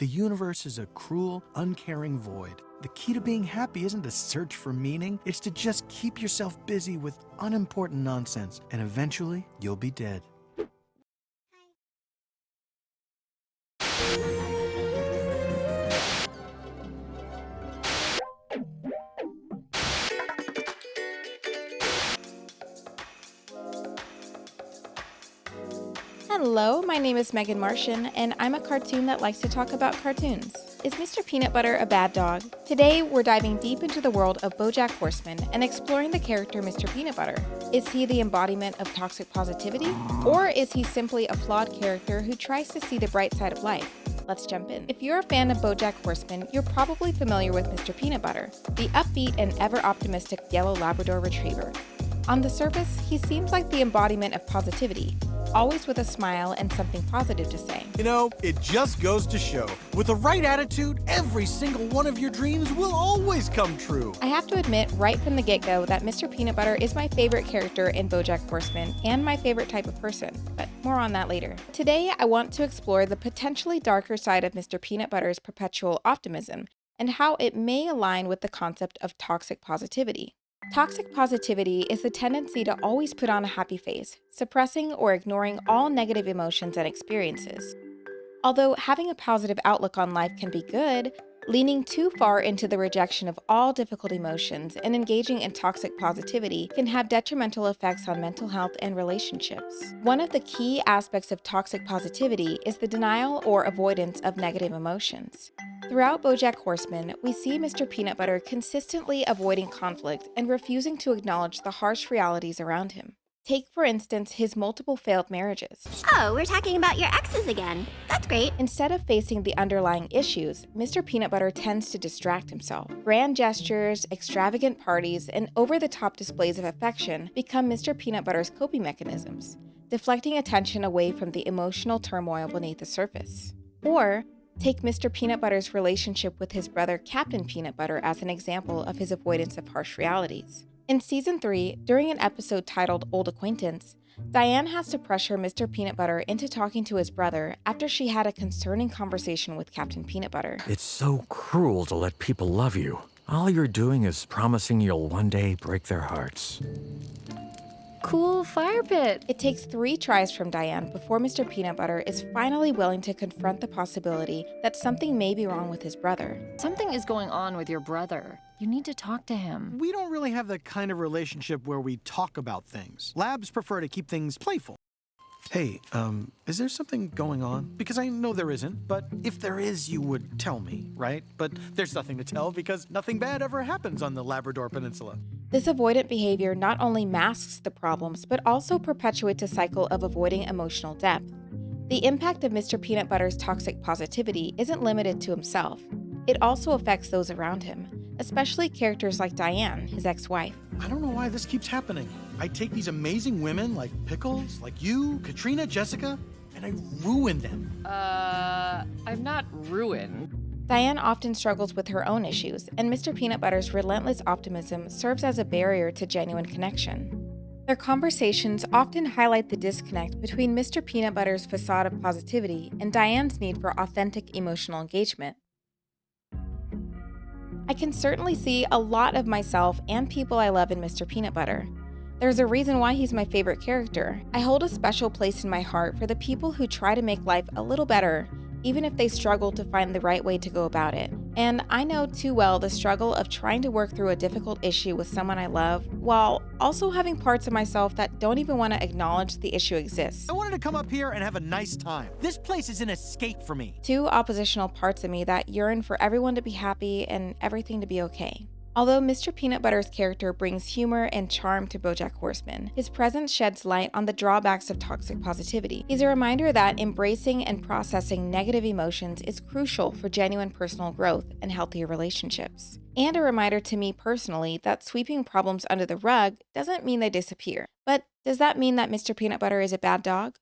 The universe is a cruel, uncaring void. The key to being happy isn't to search for meaning, it's to just keep yourself busy with unimportant nonsense, and eventually you'll be dead. Hello, my name is Megan Martian, and I'm a cartoon that likes to talk about cartoons. Is Mr. Peanut Butter a bad dog? Today, we're diving deep into the world of BoJack Horseman and exploring the character Mr. Peanut Butter. Is he the embodiment of toxic positivity? Or is he simply a flawed character who tries to see the bright side of life? Let's jump in. If you're a fan of BoJack Horseman, you're probably familiar with Mr. Peanut Butter, the upbeat and ever-optimistic yellow Labrador Retriever. On the surface, he seems like the embodiment of positivity, always with a smile and something positive to say. You know, it just goes to show, with the right attitude, every single one of your dreams will always come true. I have to admit right from the get-go that Mr. Peanut Butter is my favorite character in BoJack Horseman and my favorite type of person, but more on that later. Today, I want to explore the potentially darker side of Mr. Peanut Butter's perpetual optimism and how it may align with the concept of toxic positivity. Toxic positivity is the tendency to always put on a happy face, suppressing or ignoring all negative emotions and experiences. Although having a positive outlook on life can be good, leaning too far into the rejection of all difficult emotions and engaging in toxic positivity can have detrimental effects on mental health and relationships. One of the key aspects of toxic positivity is the denial or avoidance of negative emotions. Throughout BoJack Horseman, we see Mr. Peanut Butter consistently avoiding conflict and refusing to acknowledge the harsh realities around him. Take, for instance, his multiple failed marriages. Oh, we're talking about your exes again. That's great. Instead of facing the underlying issues, Mr. Peanut Butter tends to distract himself. Grand gestures, extravagant parties, and over-the-top displays of affection become Mr. Peanut Butter's coping mechanisms, deflecting attention away from the emotional turmoil beneath the surface. Or, take Mr. Peanut Butter's relationship with his brother Captain Peanut Butter as an example of his avoidance of harsh realities. In Season 3, during an episode titled Old Acquaintance, Diane has to pressure Mr. Peanut Butter into talking to his brother after she had a concerning conversation with Captain Peanut Butter. It's so cruel to let people love you. All you're doing is promising you'll one day break their hearts. Cool fire pit. It takes 3 tries from Diane before Mr. Peanut Butter is finally willing to confront the possibility that something may be wrong with his brother. Something is going on with your brother. You need to talk to him. We don't really have the kind of relationship where we talk about things. Labs prefer to keep things playful. Hey, is there something going on? Because I know there isn't, but if there is, you would tell me, right? But there's nothing to tell because nothing bad ever happens on the Labrador Peninsula. This avoidant behavior not only masks the problems, but also perpetuates a cycle of avoiding emotional depth. The impact of Mr. Peanut Butter's toxic positivity isn't limited to himself. It also affects those around him, especially characters like Diane, his ex-wife. I don't know why this keeps happening. I take these amazing women like Pickles, like you, Katrina, Jessica, and I ruin them. I'm not ruined. Diane often struggles with her own issues, and Mr. Peanut Butter's relentless optimism serves as a barrier to genuine connection. Their conversations often highlight the disconnect between Mr. Peanut Butter's facade of positivity and Diane's need for authentic emotional engagement. I can certainly see a lot of myself and people I love in Mr. Peanut Butter. There's a reason why he's my favorite character. I hold a special place in my heart for the people who try to make life a little better, even if they struggle to find the right way to go about it. And I know too well the struggle of trying to work through a difficult issue with someone I love, while also having parts of myself that don't even want to acknowledge the issue exists. I wanted to come up here and have a nice time. This place is an escape for me. 2 oppositional parts of me that yearn for everyone to be happy and everything to be okay. Although Mr. Peanut Butter's character brings humor and charm to BoJack Horseman, his presence sheds light on the drawbacks of toxic positivity. He's a reminder that embracing and processing negative emotions is crucial for genuine personal growth and healthier relationships. And a reminder to me personally that sweeping problems under the rug doesn't mean they disappear. But does that mean that Mr. Peanut Butter is a bad dog?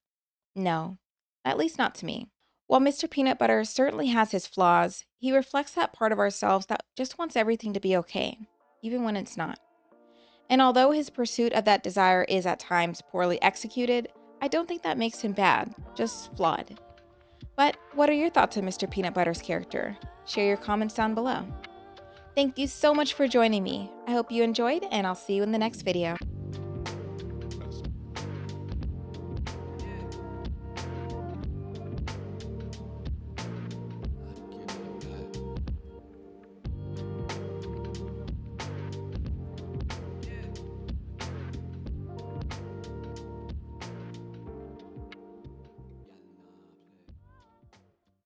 No, at least not to me. While Mr. Peanut Butter certainly has his flaws, he reflects that part of ourselves that just wants everything to be okay, even when it's not. And although his pursuit of that desire is at times poorly executed, I don't think that makes him bad, just flawed. But what are your thoughts on Mr. Peanut Butter's character? Share your comments down below. Thank you so much for joining me. I hope you enjoyed, and I'll see you in the next video.